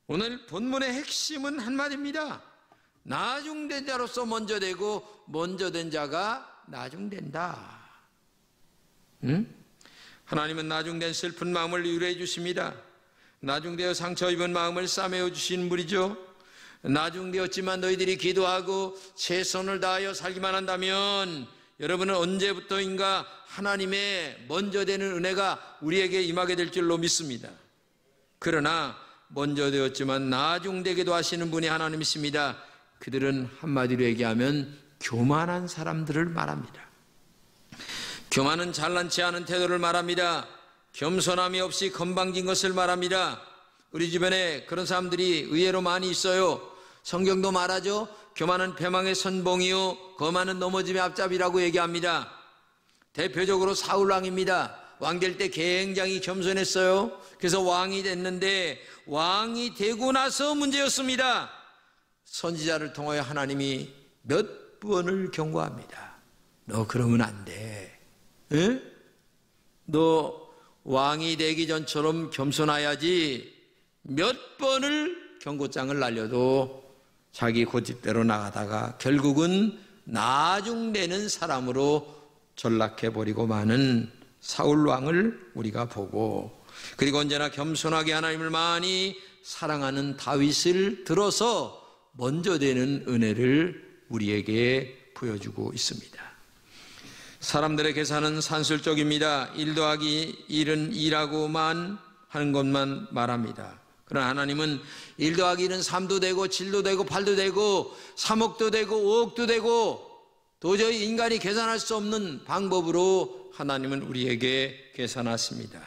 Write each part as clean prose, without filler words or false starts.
오늘 본문의 핵심은 한마디입니다. 나중된 자로서 먼저 되고 먼저 된 자가 나중된다. 하나님은 나중된 슬픈 마음을 위로해 주십니다. 나중되어 상처 입은 마음을 싸매어 주시는 분이죠. 나중되었지만 너희들이 기도하고 최선을 다하여 살기만 한다면 여러분은 언제부터인가 하나님의 먼저 되는 은혜가 우리에게 임하게 될 줄로 믿습니다. 그러나 먼저 되었지만 나중되기도 하시는 분이 하나님이십니다. 그들은 한마디로 얘기하면 교만한 사람들을 말합니다. 교만은 잘난치 않은 태도를 말합니다. 겸손함이 없이 건방진 것을 말합니다. 우리 주변에 그런 사람들이 의외로 많이 있어요. 성경도 말하죠. 교만은 패망의 선봉이요 거만은 넘어짐의 앞잡이라고 얘기합니다. 대표적으로 사울 왕입니다. 왕 될 때 굉장히 겸손했어요. 그래서 왕이 됐는데 왕이 되고 나서 문제였습니다. 선지자를 통하여 하나님이 몇 번을 경고합니다. 너 그러면 안 돼. 에? 너 왕이 되기 전처럼 겸손해야지. 몇 번을 경고장을 날려도 자기 고집대로 나가다가 결국은 나중되는 사람으로 전락해버리고 마는 사울왕을 우리가 보고, 그리고 언제나 겸손하게 하나님을 많이 사랑하는 다윗을 들어서 먼저 되는 은혜를 우리에게 보여주고 있습니다. 사람들의 계산은 산술적입니다. 1 더하기 1은 2라고만 하는 것만 말합니다. 그러나 하나님은 1 더하기 1은 3도 되고 7도 되고 8도 되고 3억도 되고 5억도 되고 도저히 인간이 계산할 수 없는 방법으로 하나님은 우리에게 계산하십니다.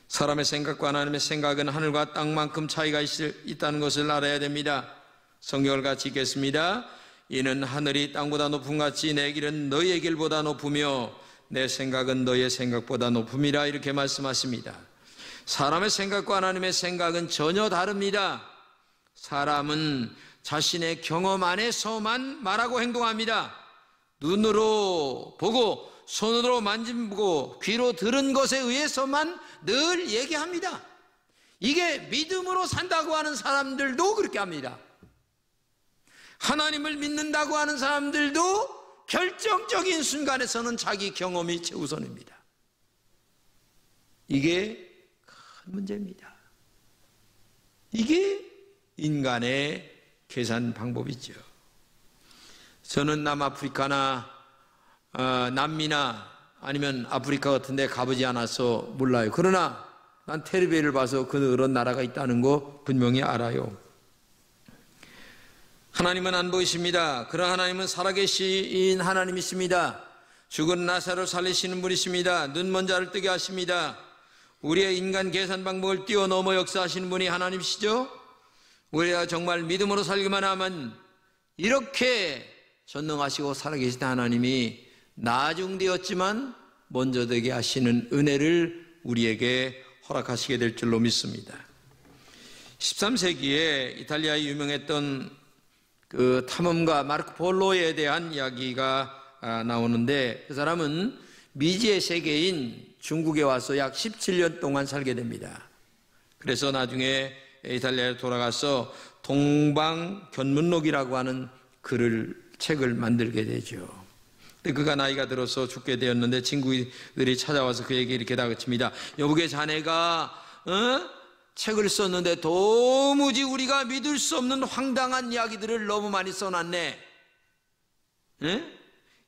사람의 생각과 하나님의 생각은 하늘과 땅만큼 차이가 있다는 것을 알아야 됩니다. 성경을 같이 읽겠습니다. 이는 하늘이 땅보다 높음 같이 내 길은 너희의 길보다 높으며 내 생각은 너희의 생각보다 높음이라, 이렇게 말씀하십니다. 사람의 생각과 하나님의 생각은 전혀 다릅니다. 사람은 자신의 경험 안에서만 말하고 행동합니다. 눈으로 보고 손으로 만지고 귀로 들은 것에 의해서만 늘 얘기합니다. 이게 믿음으로 산다고 하는 사람들도 그렇게 합니다. 하나님을 믿는다고 하는 사람들도 결정적인 순간에서는 자기 경험이 최우선입니다. 이게 큰 문제입니다. 이게 인간의 계산 방법이죠. 저는 남아프리카나 남미나 아니면 아프리카 같은 데 가보지 않아서 몰라요. 그러나 난 텔레비를 봐서 그런 나라가 있다는 거 분명히 알아요. 하나님은 안 보이십니다. 그러나 하나님은 살아계신 하나님이십니다. 죽은 나사로를 살리시는 분이십니다. 눈먼 자를 뜨게 하십니다. 우리의 인간 계산 방법을 뛰어넘어 역사하시는 분이 하나님이시죠. 우리가 정말 믿음으로 살기만 하면 이렇게 전능하시고 살아계신 하나님이 나중되었지만 먼저 되게 하시는 은혜를 우리에게 허락하시게 될 줄로 믿습니다. 13세기에 이탈리아에 유명했던 그 탐험가 마르코 폴로에 대한 이야기가 나오는데, 그 사람은 미지의 세계인 중국에 와서 약 17년 동안 살게 됩니다. 그래서 나중에 이탈리아에 돌아가서 동방견문록이라고 하는 책을 만들게 되죠. 그가 나이가 들어서 죽게 되었는데 친구들이 찾아와서 그에게 이렇게 다그칩니다. 여보게, 자네가 책을 썼는데 도무지 우리가 믿을 수 없는 황당한 이야기들을 너무 많이 써놨네.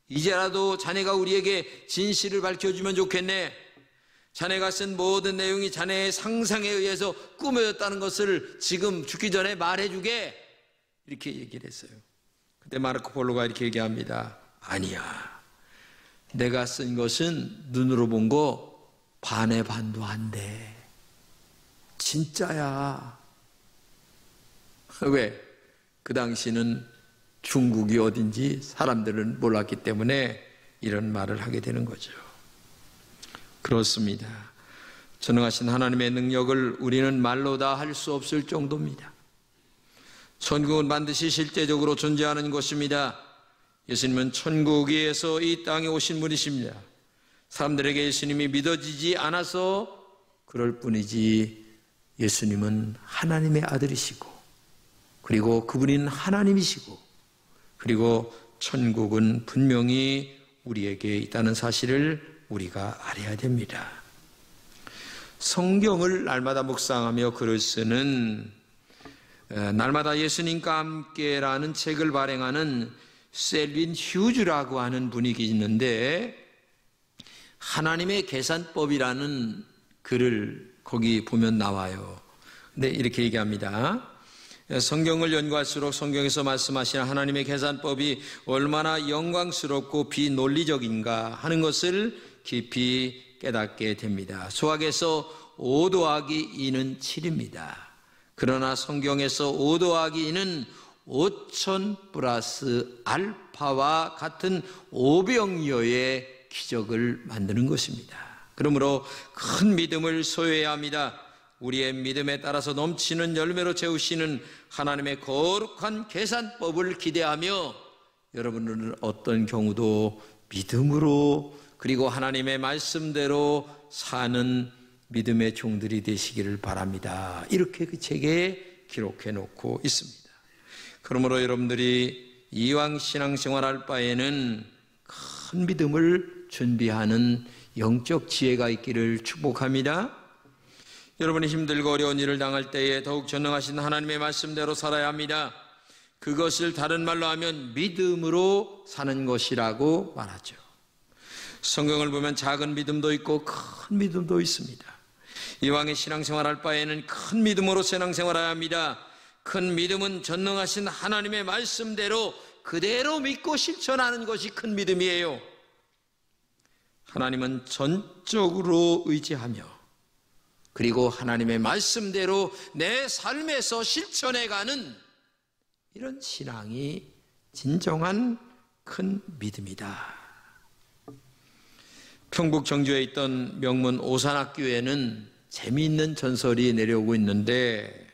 이제라도 자네가 우리에게 진실을 밝혀주면 좋겠네. 자네가 쓴 모든 내용이 자네의 상상에 의해서 꾸며졌다는 것을 지금 죽기 전에 말해주게, 이렇게 얘기를 했어요. 그때 마르코 폴로가 이렇게 얘기합니다. 아니야, 내가 쓴 것은 눈으로 본 거 반의 반도 안 돼. 진짜야. 왜? 그 당시는 중국이 어딘지 사람들은 몰랐기 때문에 이런 말을 하게 되는 거죠. 그렇습니다. 전능하신 하나님의 능력을 우리는 말로 다 할 수 없을 정도입니다. 천국은 반드시 실제적으로 존재하는 곳입니다. 예수님은 천국에서 이 땅에 오신 분이십니다. 사람들에게 예수님이 믿어지지 않아서 그럴 뿐이지 예수님은 하나님의 아들이시고, 그리고 그분은 하나님이시고, 그리고 천국은 분명히 우리에게 있다는 사실을 우리가 알아야 됩니다. 성경을 날마다 묵상하며 글을 쓰는 날마다 예수님과 함께라는 책을 발행하는 셀빈 휴즈라고 하는 분이 있는데, 하나님의 계산법이라는 글을 거기 보면 나와요. 근데 이렇게 얘기합니다. 성경을 연구할수록 성경에서 말씀하시는 하나님의 계산법이 얼마나 영광스럽고 비논리적인가 하는 것을 깊이 깨닫게 됩니다. 수학에서 5 더하기 2는 7입니다. 그러나 성경에서 5 더하기 2는 5000 플러스 알파와 같은 500여의 기적을 만드는 것입니다. 그러므로 큰 믿음을 소유해야 합니다. 우리의 믿음에 따라서 넘치는 열매로 채우시는 하나님의 거룩한 계산법을 기대하며 여러분들은 어떤 경우도 믿음으로, 그리고 하나님의 말씀대로 사는 믿음의 종들이 되시기를 바랍니다. 이렇게 그 책에 기록해 놓고 있습니다. 그러므로 여러분들이 이왕 신앙생활할 바에는 큰 믿음을 준비하는 영적 지혜가 있기를 축복합니다. 여러분이 힘들고 어려운 일을 당할 때에 더욱 전능하신 하나님의 말씀대로 살아야 합니다. 그것을 다른 말로 하면 믿음으로 사는 것이라고 말하죠. 성경을 보면 작은 믿음도 있고 큰 믿음도 있습니다. 이왕의 신앙생활 할 바에는 큰 믿음으로 신앙생활해야 합니다. 큰 믿음은 전능하신 하나님의 말씀대로 그대로 믿고 실천하는 것이 큰 믿음이에요. 하나님은 전적으로 의지하며, 그리고 하나님의 말씀대로 내 삶에서 실천해가는 이런 신앙이 진정한 큰 믿음이다. 평북 정주에 있던 명문 오산학교에는 재미있는 전설이 내려오고 있는데,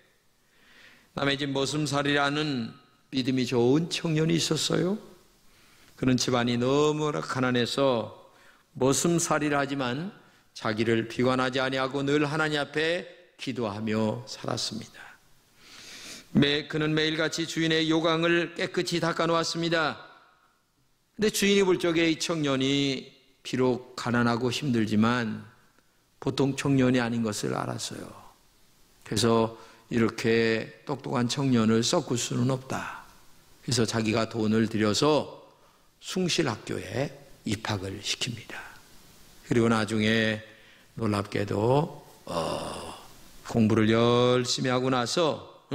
남의 집 머슴살이라는 믿음이 좋은 청년이 있었어요. 그런 집안이 너무나 가난해서 머슴살이를 하지만 자기를 비관하지 아니하고 늘 하나님 앞에 기도하며 살았습니다. 그는 매일같이 주인의 요강을 깨끗이 닦아놓았습니다. 근데 주인이 볼 적에 이 청년이 비록 가난하고 힘들지만 보통 청년이 아닌 것을 알았어요. 그래서 이렇게 똑똑한 청년을 썩을 수는 없다. 그래서 자기가 돈을 들여서 숭실학교에 입학을 시킵니다. 그리고 나중에 놀랍게도 공부를 열심히 하고 나서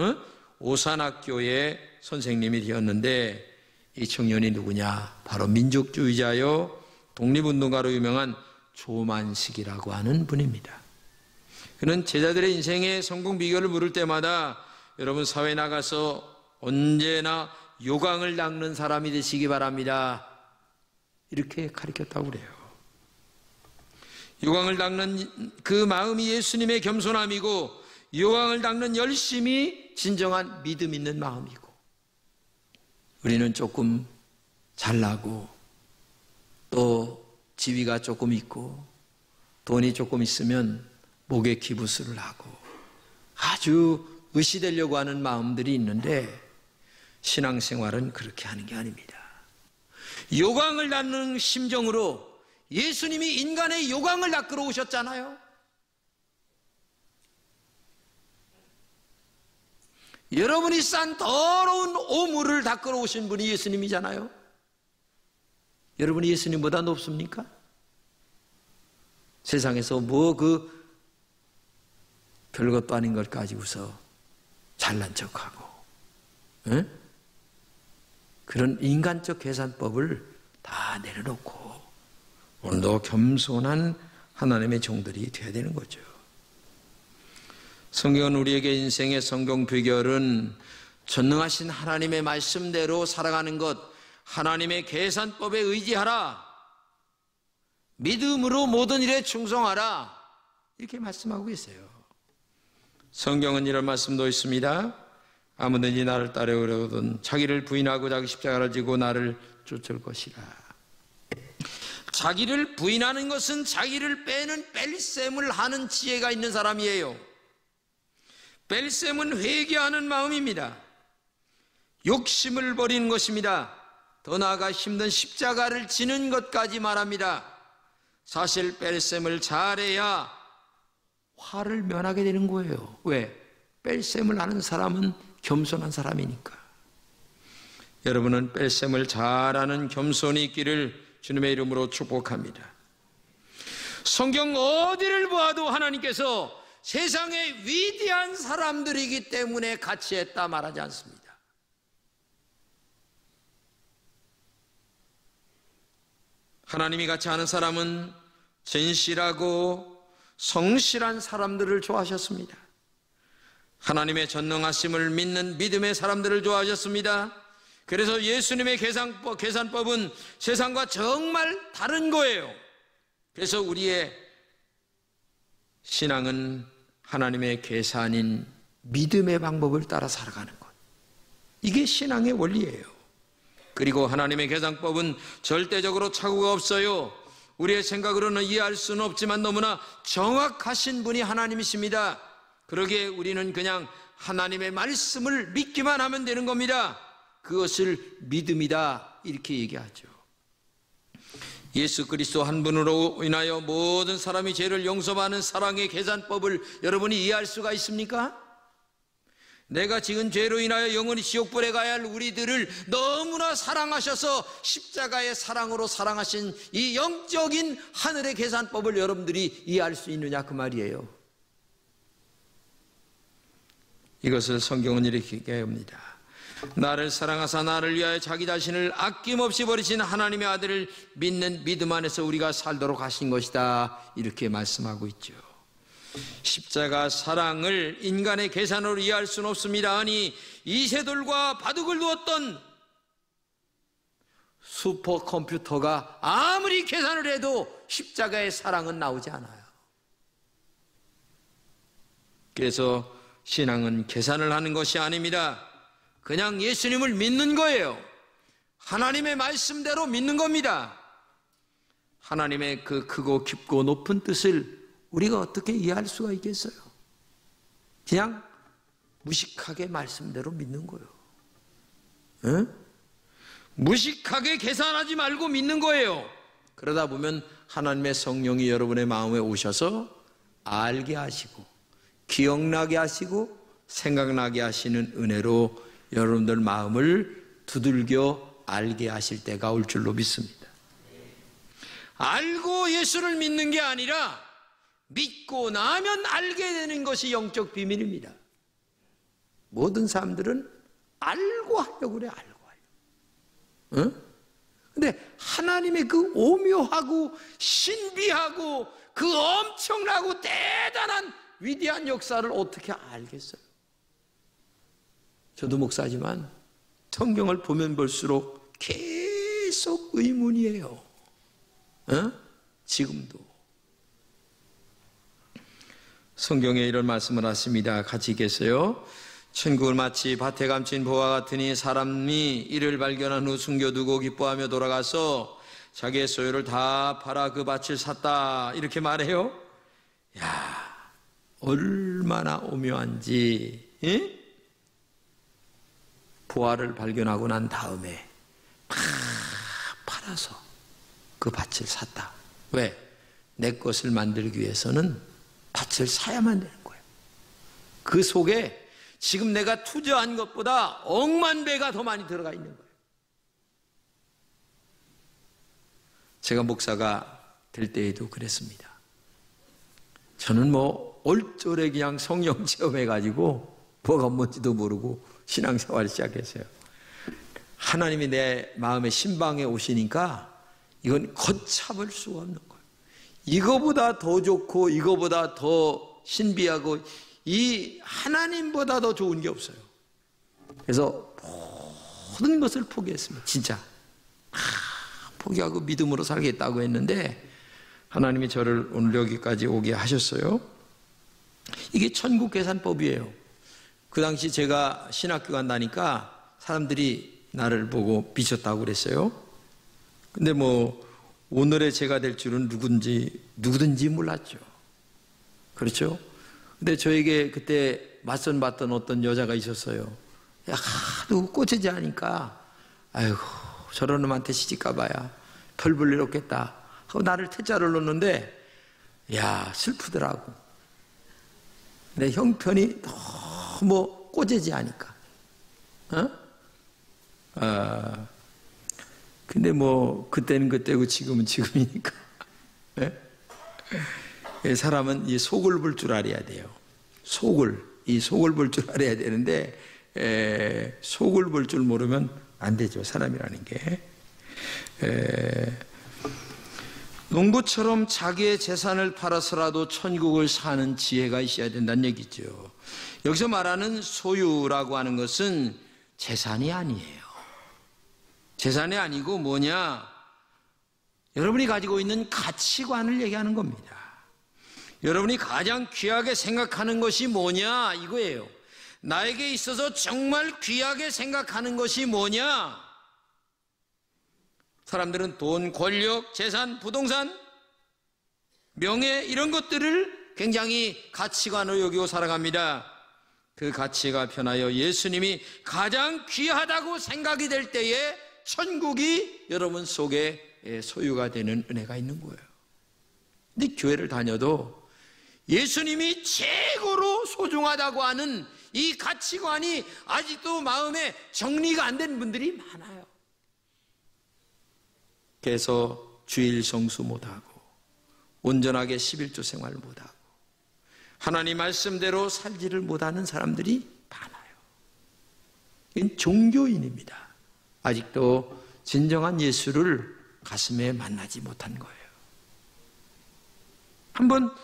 오산학교의 선생님이 되었는데, 이 청년이 누구냐? 바로 민족주의자요 독립운동가로 유명한 조만식이라고 하는 분입니다. 그는 제자들의 인생의 성공 비결을 물을 때마다 여러분 사회에 나가서 언제나 요강을 닦는 사람이 되시기 바랍니다. 이렇게 가르쳤다고 그래요. 요강을 닦는 그 마음이 예수님의 겸손함이고, 요강을 닦는 열심이 진정한 믿음 있는 마음이고, 우리는 조금 잘나고 또 지위가 조금 있고 돈이 조금 있으면 목에 기부스를 하고 아주 의시되려고 하는 마음들이 있는데, 신앙생활은 그렇게 하는 게 아닙니다. 요강을 닦는 심정으로 예수님이 인간의 요강을 닦으러 오셨잖아요. 여러분이 싼 더러운 오물을 닦으러 오신 분이 예수님이잖아요. 여러분이 예수님보다 높습니까? 세상에서 별것도 아닌 걸 가지고서 잘난 척하고, 그런 인간적 계산법을 다 내려놓고 오늘도 겸손한 하나님의 종들이 되어야 되는 거죠. 성경은 우리에게 인생의 성공 비결은 전능하신 하나님의 말씀대로 살아가는 것, 하나님의 계산법에 의지하라, 믿음으로 모든 일에 충성하라, 이렇게 말씀하고 계세요. 성경은 이런 말씀도 있습니다. 아무든지 나를 따르려거든 자기를 부인하고 자기 십자가를 지고 나를 쫓을 것이라. 자기를 부인하는 것은 자기를 빼는 뺄셈을 하는 지혜가 있는 사람이에요. 벨셈은 회개하는 마음입니다. 욕심을 버리는 것입니다. 더 나아가 힘든 십자가를 지는 것까지 말합니다. 사실 벨셈을 잘해야 화를 면하게 되는 거예요. 왜? 벨셈을 하는 사람은 겸손한 사람이니까. 여러분은 벨셈을 잘하는 겸손이 있기를 주님의 이름으로 축복합니다. 성경 어디를 보아도 하나님께서 세상의 위대한 사람들이기 때문에 같이 했다 말하지 않습니다. 하나님이 같이 하는 사람은 진실하고 성실한 사람들을 좋아하셨습니다. 하나님의 전능하심을 믿는 믿음의 사람들을 좋아하셨습니다. 그래서 예수님의 계산법은 세상과 정말 다른 거예요. 그래서 우리의 신앙은 하나님의 계산인 믿음의 방법을 따라 살아가는 것. 이게 신앙의 원리예요. 그리고 하나님의 계산법은 절대적으로 착오가 없어요. 우리의 생각으로는 이해할 수는 없지만 너무나 정확하신 분이 하나님이십니다. 그러기에 우리는 그냥 하나님의 말씀을 믿기만 하면 되는 겁니다. 그것을 믿음이다 이렇게 얘기하죠. 예수 그리스도 한 분으로 인하여 모든 사람이 죄를 용서하는 사랑의 계산법을 여러분이 이해할 수가 있습니까? 내가 지은 죄로 인하여 영원히 지옥불에 가야 할 우리들을 너무나 사랑하셔서 십자가의 사랑으로 사랑하신 이 영적인 하늘의 계산법을 여러분들이 이해할 수 있느냐 그 말이에요. 이것을 성경은 이렇게 얘기합니다. 나를 사랑하사 나를 위하여 자기 자신을 아낌없이 버리신 하나님의 아들을 믿는 믿음 안에서 우리가 살도록 하신 것이다 이렇게 말씀하고 있죠. 십자가 사랑을 인간의 계산으로 이해할 수는 없습니다. 아니 이세돌과 바둑을 두었던 슈퍼컴퓨터가 아무리 계산을 해도 십자가의 사랑은 나오지 않아요. 그래서 신앙은 계산을 하는 것이 아닙니다. 그냥 예수님을 믿는 거예요. 하나님의 말씀대로 믿는 겁니다. 하나님의 그 크고 깊고 높은 뜻을 우리가 어떻게 이해할 수가 있겠어요? 그냥 무식하게 말씀대로 믿는 거예요. 응? 무식하게 계산하지 말고 믿는 거예요. 그러다 보면 하나님의 성령이 여러분의 마음에 오셔서 알게 하시고 기억나게 하시고 생각나게 하시는 은혜로 여러분들 마음을 두들겨 알게 하실 때가 올 줄로 믿습니다. 알고 예수를 믿는 게 아니라 믿고 나면 알게 되는 것이 영적 비밀입니다. 모든 사람들은 알고 하려고 그래. 알고 하려고. 응? 근데 하나님의 그 오묘하고 신비하고 그 엄청나고 대단한 위대한 역사를 어떻게 알겠어요? 저도 목사지만 성경을 보면 볼수록 계속 의문이에요. 지금도. 성경에 이런 말씀을 하십니다. 같이 계세요. 천국은 마치 밭에 감춘 보화 같으니 사람이 이를 발견한 후 숨겨두고 기뻐하며 돌아가서 자기의 소유를 다 팔아 그 밭을 샀다 이렇게 말해요. 야, 얼마나 오묘한지. 예? 보화를 발견하고 난 다음에 막 팔아서 그 밭을 샀다. 왜? 내 것을 만들기 위해서는 밭을 사야만 되는 거예요. 그 속에 지금 내가 투자한 것보다 억만 배가 더 많이 들어가 있는 거예요. 제가 목사가 될 때에도 그랬습니다. 저는 뭐 올졸에 그냥 성령 체험해가지고 뭐가 뭔지도 모르고 신앙생활을 시작했어요. 하나님이 내 마음의 신방에 오시니까 이건 걷잡을 수가 없는 거예요. 이거보다 더 좋고 이거보다 더 신비하고 이 하나님보다 더 좋은 게 없어요. 그래서 모든 것을 포기했습니다. 진짜 포기하고 믿음으로 살겠다고 했는데 하나님이 저를 오늘 여기까지 오게 하셨어요. 이게 천국 계산법이에요. 그 당시 제가 신학교 간다니까 사람들이 나를 보고 미쳤다고 그랬어요. 근데 뭐 오늘의 제가 될 줄은 누구든지 몰랐죠. 그렇죠? 근데 저에게 그때 맞선 봤던 어떤 여자가 있었어요. 야, 하도 꼬치지 않으니까 아이고 저런 놈한테 시집 가봐야 별 볼 일 없겠다 하고 나를 퇴짜를 놓는데 야 슬프더라고. 내 형편이 너무 꼬재지 않으니까. 근데 뭐 그때는 그때고 지금은 지금이니까. 사람은 이 속을 볼 줄 알아야 돼요. 이 속을 볼 줄 알아야 되는데 속을 볼 줄 모르면 안 되죠. 사람이라는 게. 농부처럼 자기의 재산을 팔아서라도 천국을 사는 지혜가 있어야 된다는 얘기죠. 여기서 말하는 소유라고 하는 것은 재산이 아니에요. 재산이 아니고 뭐냐? 여러분이 가지고 있는 가치관을 얘기하는 겁니다. 여러분이 가장 귀하게 생각하는 것이 뭐냐? 이거예요. 나에게 있어서 정말 귀하게 생각하는 것이 뭐냐? 사람들은 돈, 권력, 재산, 부동산, 명예 이런 것들을 굉장히 가치관으로 여기고 살아갑니다. 그 가치가 변하여 예수님이 가장 귀하다고 생각이 될 때에 천국이 여러분 속에 소유가 되는 은혜가 있는 거예요. 근데 교회를 다녀도 예수님이 최고로 소중하다고 하는 이 가치관이 아직도 마음에 정리가 안 된 분들이 많아요. 그래서 주일 성수 못하고 온전하게 11조 생활 못하고 하나님 말씀대로 살지를 못하는 사람들이 많아요. 이건 종교인입니다. 아직도 진정한 예수를 가슴에 만나지 못한 거예요. 한번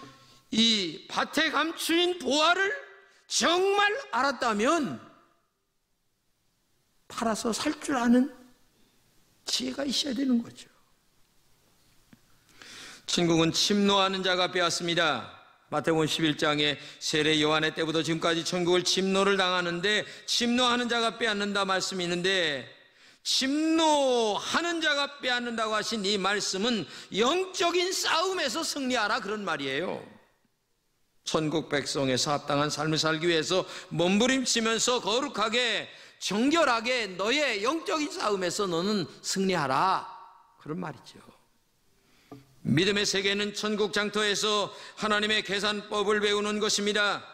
이 밭에 감추인 보화를 정말 알았다면 팔아서 살 줄 아는 지혜가 있어야 되는 거죠. 천국은 침노하는 자가 빼앗습니다. 마태복음 11장에 세례 요한의 때부터 지금까지 천국을 침노를 당하는데 침노하는 자가 빼앗는다 말씀이 있는데 침노하는 자가 빼앗는다고 하신 이 말씀은 영적인 싸움에서 승리하라 그런 말이에요. 천국 백성에서 합당한 삶을 살기 위해서 몸부림치면서 거룩하게 정결하게 너의 영적인 싸움에서 너는 승리하라 그런 말이죠. 믿음의 세계는 천국 장터에서 하나님의 계산법을 배우는 것입니다.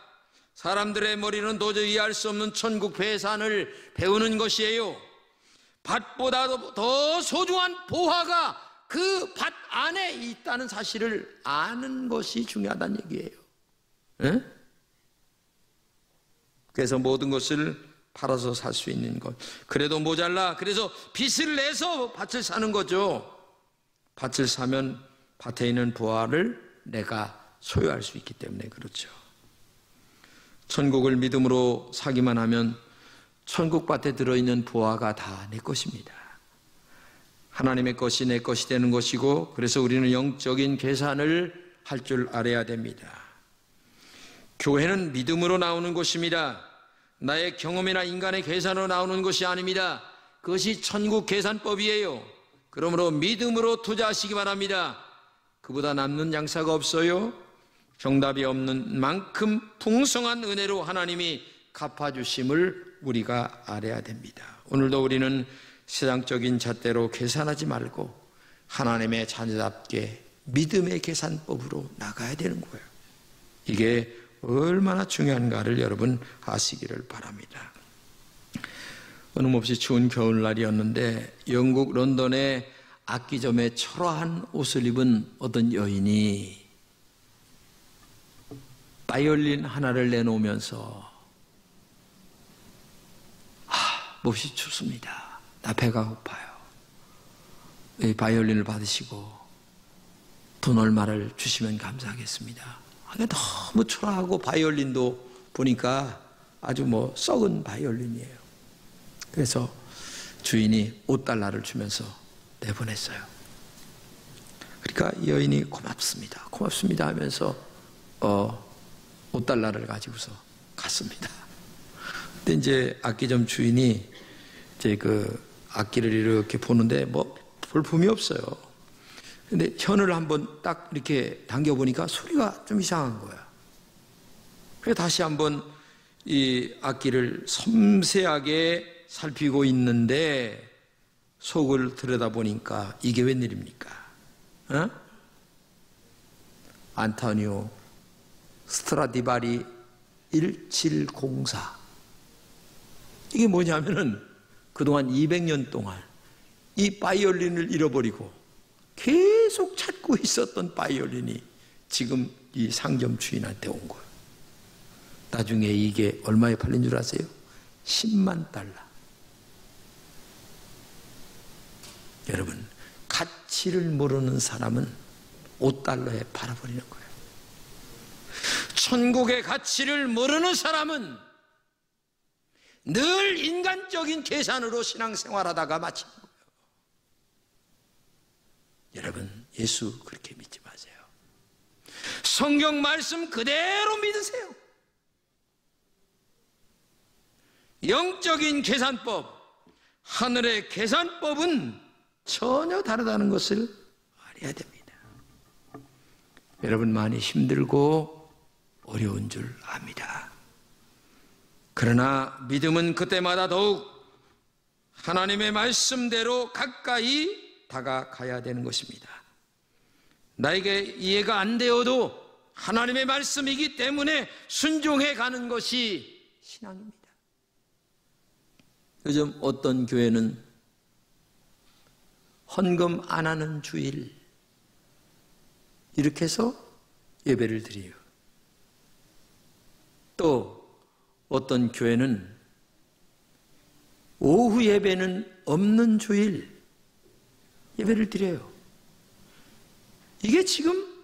사람들의 머리는 도저히 이해할 수 없는 천국 계산을 배우는 것이에요. 밭보다 더 소중한 보화가 그 밭 안에 있다는 사실을 아는 것이 중요하다는 얘기예요. 네? 그래서 모든 것을 팔아서 살 수 있는 것. 그래도 모자라. 그래서 빚을 내서 밭을 사는 거죠. 밭을 사면 밭에 있는 보화를 내가 소유할 수 있기 때문에 그렇죠. 천국을 믿음으로 사기만 하면 천국 밭에 들어있는 보화가 다 내 것입니다. 하나님의 것이 내 것이 되는 것이고 그래서 우리는 영적인 계산을 할 줄 알아야 됩니다. 교회는 믿음으로 나오는 곳입니다. 나의 경험이나 인간의 계산으로 나오는 것이 아닙니다. 그것이 천국 계산법이에요. 그러므로 믿음으로 투자하시기 바랍니다. 그보다 남는 양사가 없어요. 정답이 없는 만큼 풍성한 은혜로 하나님이 갚아주심을 우리가 알아야 됩니다. 오늘도 우리는 세상적인 잣대로 계산하지 말고 하나님의 자녀답게 믿음의 계산법으로 나가야 되는 거예요. 이게 얼마나 중요한가를 여러분 아시기를 바랍니다. 어느 몹시 추운 겨울날이었는데 영국 런던의 악기점에 초라한 옷을 입은 어떤 여인이 바이올린 하나를 내놓으면서 몹시 춥습니다. 나 배가 고파요. 이 바이올린을 받으시고 돈 얼마를 주시면 감사하겠습니다. 너무 초라하고 바이올린도 보니까 아주 뭐 썩은 바이올린이에요. 그래서 주인이 $5를 주면서 내보냈어요. 그러니까 여인이 고맙습니다. 고맙습니다 하면서 $5를 가지고서 갔습니다. 근데 이제 악기점 주인이 이제 그 악기를 이렇게 보는데 뭐 볼품이 없어요. 근데 현을 한번 딱 이렇게 당겨보니까 소리가 좀 이상한 거야. 그래서 다시 한번 이 악기를 섬세하게 살피고 있는데 속을 들여다보니까 이게 웬일입니까? 안토니오 스트라디바리 1704. 이게 뭐냐면은 그동안 200년 동안 이 바이올린을 잃어버리고 계속 찾고 있었던 바이올린이 지금 이 상점 주인한테 온 거예요. 나중에 이게 얼마에 팔린 줄 아세요? 10만 달러. 여러분, 가치를 모르는 사람은 5달러에 팔아버리는 거예요. 천국의 가치를 모르는 사람은 늘 인간적인 계산으로 신앙생활하다가 마치는 거예요. 여러분, 예수 그렇게 믿지 마세요. 성경 말씀 그대로 믿으세요. 영적인 계산법, 하늘의 계산법은 전혀 다르다는 것을 알아야 됩니다. 여러분, 많이 힘들고 어려운 줄 압니다. 그러나 믿음은 그때마다 더욱 하나님의 말씀대로 가까이 다가가야 되는 것입니다. 나에게 이해가 안 되어도 하나님의 말씀이기 때문에 순종해 가는 것이 신앙입니다. 요즘 어떤 교회는 헌금 안 하는 주일 이렇게 해서 예배를 드려요. 또 어떤 교회는 오후 예배는 없는 주일 예배를 드려요. 이게 지금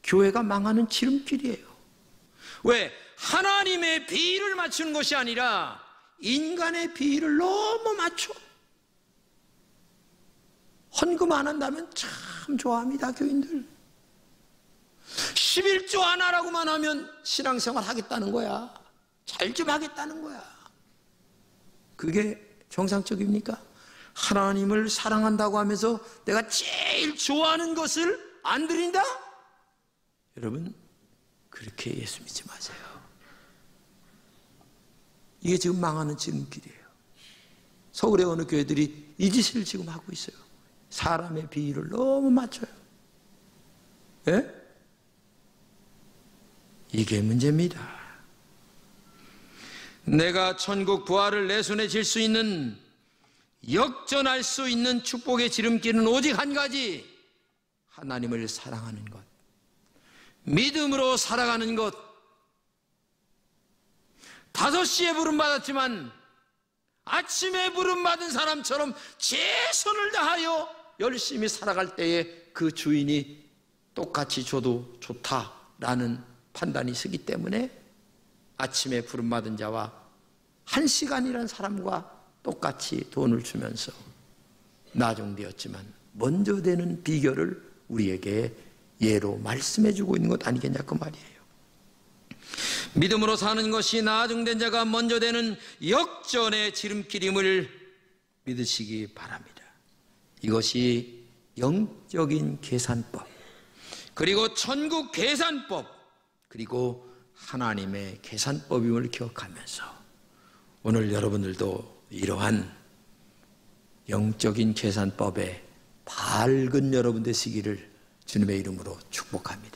교회가 망하는 지름길이에요. 왜? 하나님의 비율을 맞추는 것이 아니라 인간의 비율을 너무 맞춰. 헌금 안 한다면 참 좋아합니다, 교인들. 11조 안 하라고만 하면 신앙생활 하겠다는 거야. 잘 좀 하겠다는 거야. 그게 정상적입니까? 하나님을 사랑한다고 하면서 내가 제일 좋아하는 것을 안 드린다? 여러분, 그렇게 예수 믿지 마세요. 이게 지금 망하는 지름길이에요. 서울의 어느 교회들이 이 짓을 지금 하고 있어요. 사람의 비율을 너무 맞춰요. 예? 이게 문제입니다. 내가 천국 부활을 내 손에 쥘 수 있는, 역전할 수 있는 축복의 지름길은 오직 한 가지, 하나님을 사랑하는 것, 믿음으로 살아가는 것. 5시에 부름받았지만 아침에 부름받은 사람처럼 최선을 다하여 열심히 살아갈 때에 그 주인이 똑같이 줘도 좋다라는 판단이 서기 때문에 아침에 부름받은 자와 1시간이라는 사람과 똑같이 돈을 주면서 나중되었지만 먼저 되는 비결을 우리에게 예로 말씀해 주고 있는 것 아니겠냐 그 말이에요. 믿음으로 사는 것이 나중된 자가 먼저 되는 역전의 지름길임을 믿으시기 바랍니다. 이것이 영적인 계산법, 그리고 천국 계산법, 그리고 하나님의 계산법임을 기억하면서 오늘 여러분들도 이러한 영적인 계산법에 밝은 여러분 되시기를 주님의 이름으로 축복합니다.